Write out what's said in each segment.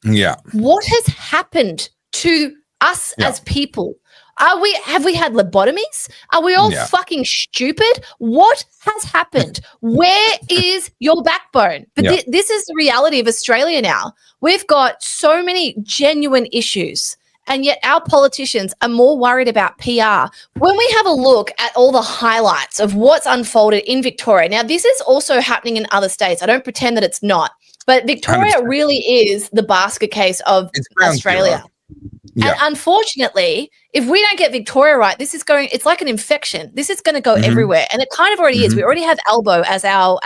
Yeah. What has happened to us as people? Have we had lobotomies? Are we all fucking stupid? What has happened? Where is your backbone? But this is the reality of Australia now. We've got so many genuine issues, and yet our politicians are more worried about PR. When we have a look at all the highlights of what's unfolded in Victoria, now this is also happening in other states. I don't pretend that it's not, but Victoria 100%. really is the basket case of Australia. Yeah. And unfortunately, if we don't get Victoria right, it's like an infection. This is going to go everywhere. And it kind of already is. We already have Albo as our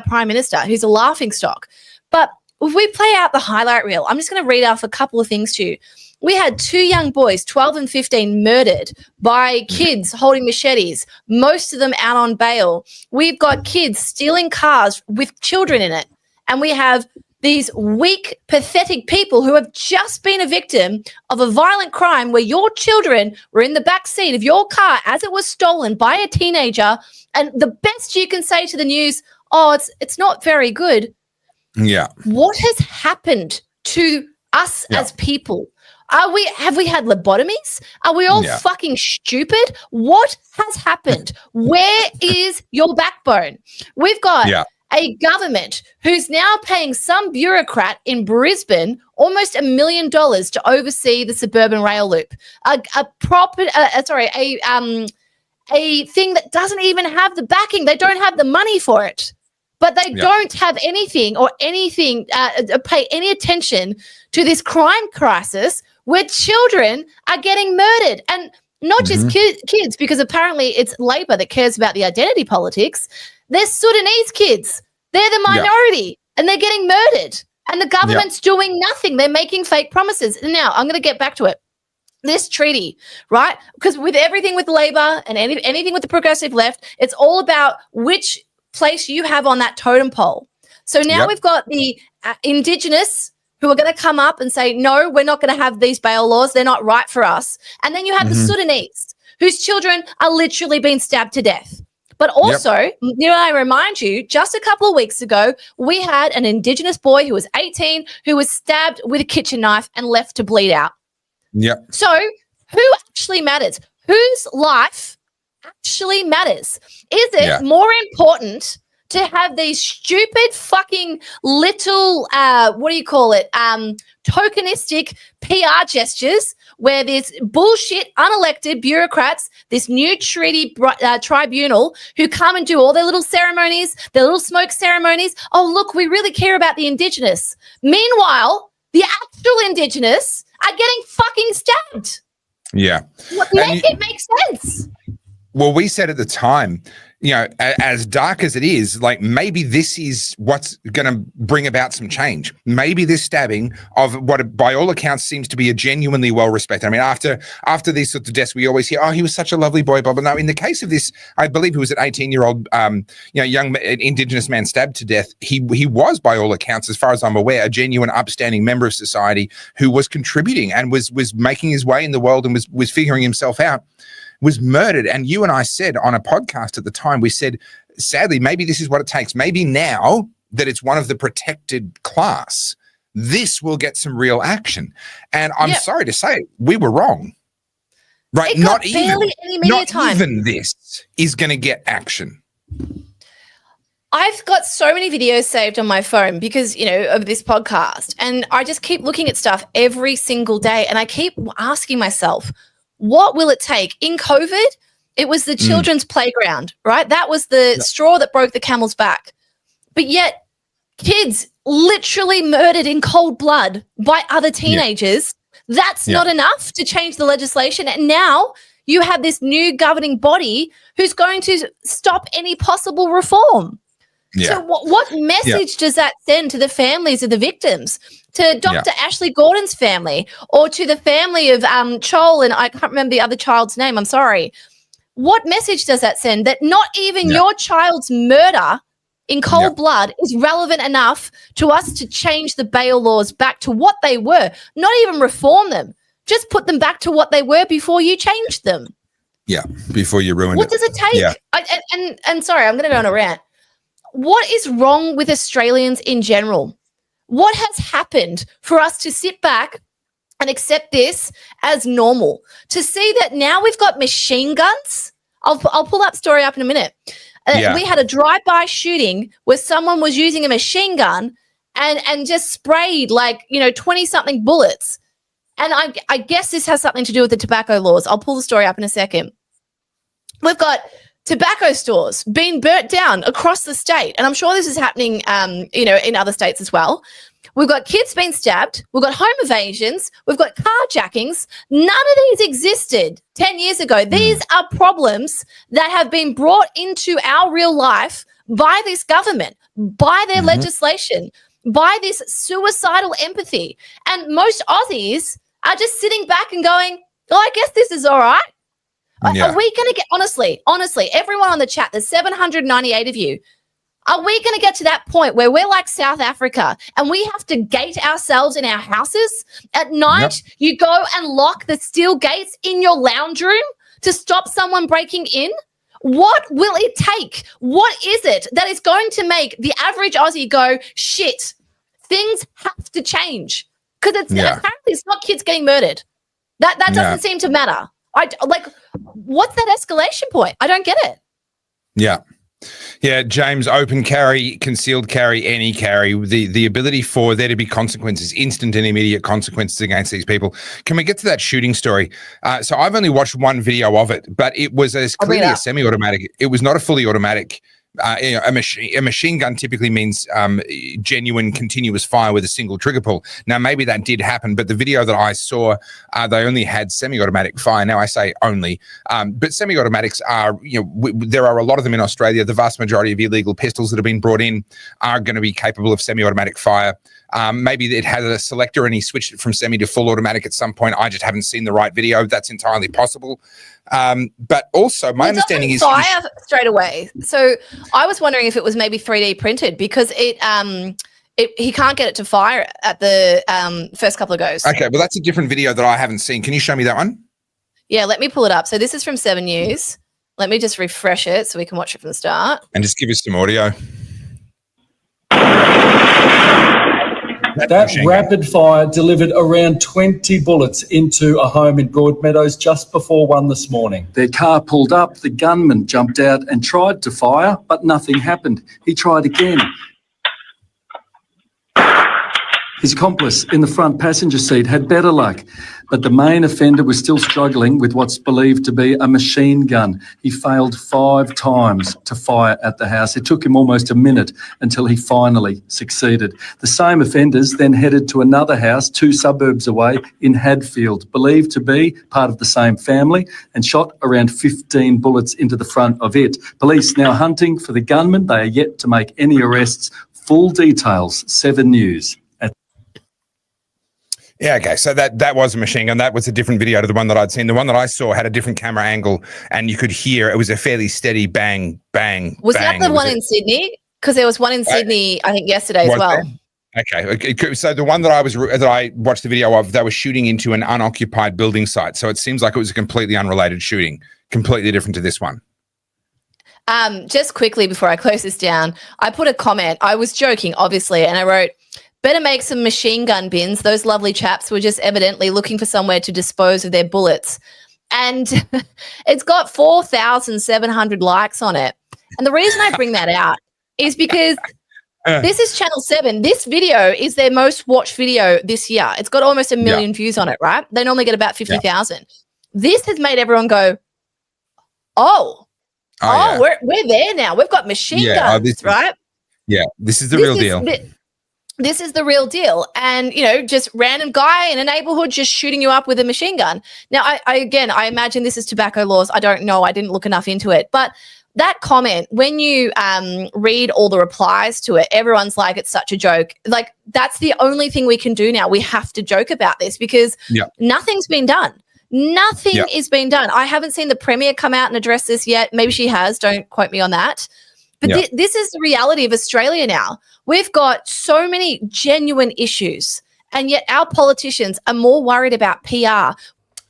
prime minister, who's a laughing stock. But if we play out the highlight reel, I'm just going to read off a couple of things to you. We had 2 young boys, 12 and 15, murdered by kids holding machetes, most of them out on bail. We've got kids stealing cars with children in it. And we have these weak, pathetic people who have just been a victim of a violent crime where your children were in the back seat of your car as it was stolen by a teenager. And the best you can say to the news, it's not very good. Yeah. What has happened to us as people? Have we had lobotomies? Are we all fucking stupid? What has happened? Where is your backbone? We've got a government who's now paying some bureaucrat in Brisbane almost $1 million to oversee the suburban rail loop. A thing that doesn't even have the backing. They don't have the money for it. But they don't have anything pay any attention to this crime crisis where children are getting murdered. And not just kids, because apparently it's Labor that cares about the identity politics. They're Sudanese kids. They're the minority and they're getting murdered. And the government's doing nothing. They're making fake promises. And now I'm going to get back to it. This treaty, right? Because with everything with Labor and anything with the progressive left, it's all about which place you have on that totem pole. So now we've got the Indigenous who are going to come up and say, no, we're not going to have these bail laws. They're not right for us. And then you have the Sudanese whose children are literally being stabbed to death. But also, I remind you, just a couple of weeks ago, we had an Indigenous boy who was 18 who was stabbed with a kitchen knife and left to bleed out. Yep. So who actually matters? Whose life actually matters? Is it more important to have these stupid fucking little, tokenistic PR gestures where there's bullshit, unelected bureaucrats, this new treaty tribunal who come and do all their little ceremonies, their little smoke ceremonies. Oh, look, we really care about the Indigenous. Meanwhile, the actual Indigenous are getting fucking stabbed. Yeah. Make it make sense. Well, we said at the time, as dark as it is, like maybe this is what's going to bring about some change. Maybe this stabbing of what, by all accounts, seems to be a genuinely well-respected. I mean, after these sorts of deaths, we always hear, he was such a lovely boy, blah, blah. No, in the case of this, I believe he was an 18-year-old, young Indigenous man stabbed to death. He was, by all accounts, as far as I'm aware, a genuine, upstanding member of society who was contributing and was making his way in the world and was figuring himself out. Was murdered. And you and I said on a podcast at the time, we said, sadly, maybe this is what it takes. Maybe now that it's one of the protected class, this will get some real action. And I'm sorry to say, we were wrong. Right? Not even this is going to get action. I've got so many videos saved on my phone because, of this podcast. And I just keep looking at stuff every single day. And I keep asking myself, what will it take? In COVID, it was the children's playground, right? That was the straw that broke the camel's back. But yet kids literally murdered in cold blood by other teenagers. That's not enough to change the legislation. And now you have this new governing body who's going to stop any possible reform. So what message does that send to the families of the victims, to Dr. Ashley Gordon's family, or to the family of Chol, and I can't remember the other child's name, I'm sorry. What message does that send that not even your child's murder in cold blood is relevant enough to us to change the bail laws back to what they were, not even reform them, just put them back to what they were before you changed them? Yeah, before you ruined it. What does it take? And sorry, I'm going to go on a rant. What is wrong with Australians in general? What has happened for us to sit back and accept this as normal? To see that now we've got machine guns. I'll pull that story up in a minute. We had a drive-by shooting where someone was using a machine gun and just sprayed 20-something bullets. And I guess this has something to do with the tobacco laws. I'll pull the story up in a second. We've got tobacco stores being burnt down across the state. And I'm sure this is happening, in other states as well. We've got kids being stabbed. We've got home evasions. We've got carjackings. None of these existed 10 years ago. These are problems that have been brought into our real life by this government, by their legislation, by this suicidal empathy. And most Aussies are just sitting back and going, oh, I guess this is all right. Yeah. Are we going to get, honestly, everyone on the chat, there's 798 of you. Are we going to get to that point where we're like South Africa and we have to gate ourselves in our houses at night? Yep. You go and lock the steel gates in your lounge room to stop someone breaking in? What will it take? What is it that is going to make the average Aussie go, shit, things have to change? Because apparently it's not kids getting murdered. That doesn't seem to matter. What's that escalation point? I don't get it. Yeah. Yeah, James, open carry, concealed carry, any carry, the ability for there to be consequences, instant and immediate consequences against these people. Can we get to that shooting story? So I've only watched one video of it, but it was as clearly a semi-automatic. It was not a fully automatic. A machine gun typically means genuine continuous fire with a single trigger pull. Now, maybe that did happen, but the video that I saw, they only had semi-automatic fire. Now, I say only, but semi-automatics are, there are a lot of them in Australia. The vast majority of illegal pistols that have been brought in are going to be capable of semi-automatic fire. Maybe it had a selector and he switched it from semi to full automatic at some point. I just haven't seen the right video. That's entirely possible. But also my understanding is fire straight away. So I was wondering if it was maybe 3D printed because he can't get it to fire at the first couple of goes. Okay, well that's a different video that I haven't seen. Can you show me that one? Yeah, let me pull it up. So this is from 7 News. Let me just refresh it so we can watch it from the start. And just give us some audio. That rapid fire delivered around 20 bullets into a home in Broadmeadows just before 1 this morning. Their car pulled up, the gunman jumped out and tried to fire, but nothing happened. He tried again. His accomplice in the front passenger seat had better luck, but the main offender was still struggling with what's believed to be a machine gun. He failed 5 times to fire at the house. It took him almost a minute until he finally succeeded. The same offenders then headed to another house 2 suburbs away in Hadfield, believed to be part of the same family, and shot around 15 bullets into the front of it. Police now hunting for the gunman. They are yet to make any arrests. Full details, 7 News. Yeah, okay. So that was a machine gun. That was a different video to the one that I'd seen. The one that I saw had a different camera angle, and you could hear it was a fairly steady bang, bang. Was bang. that the one in Sydney? Because there was one in Sydney, I think, yesterday as well. Okay. So the one that I watched the video of, they were shooting into an unoccupied building site. So it seems like it was a completely unrelated shooting, completely different to this one. Just quickly before I close this down, I put a comment. I was joking, obviously, and I wrote, better make some machine gun bins. Those lovely chaps were just evidently looking for somewhere to dispose of their bullets. And it's got 4,700 likes on it. And the reason I bring that out is because this is Channel 7. This video is their most watched video this year. It's got almost 1 million views on it, right? They normally get about 50,000. This has made everyone go, we're there now. We've got machine guns, right? This is the real deal. This is the real deal. And, just random guy in a neighborhood just shooting you up with a machine gun. Now, I imagine this is tobacco laws. I don't know. I didn't look enough into it. But that comment, when you read all the replies to it, everyone's like, it's such a joke. Like, that's the only thing we can do now. We have to joke about this because nothing's been done. Nothing is being done. I haven't seen the Premier come out and address this yet. Maybe she has. Don't quote me on that. But this is the reality of Australia now. We've got so many genuine issues, and yet our politicians are more worried about PR.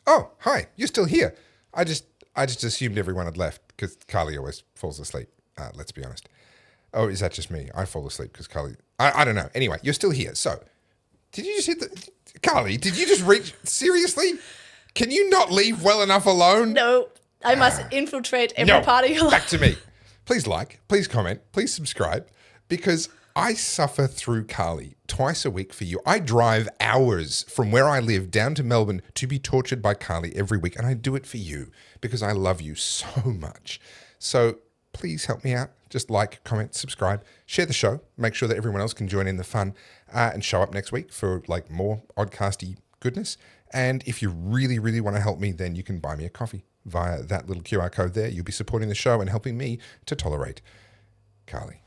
Oh, hi. You're still here. I just assumed everyone had left because Carly always falls asleep, let's be honest. Oh, is that just me? I fall asleep because Carly. I don't know. Anyway, you're still here. So, did you just hit the. Carly, did you just reach. Seriously? Can you not leave well enough alone? No, I must infiltrate every part of your life. Back to me. Please like, please comment, please subscribe, because I suffer through Carly twice a week for you. I drive hours from where I live down to Melbourne to be tortured by Carly every week, and I do it for you because I love you so much. So please help me out. Just like, comment, subscribe, share the show, make sure that everyone else can join in the fun, and show up next week for like more oddcasty goodness. And if you really, really want to help me, then you can buy me a coffee via that little QR code there. You'll be supporting the show and helping me to tolerate Carly.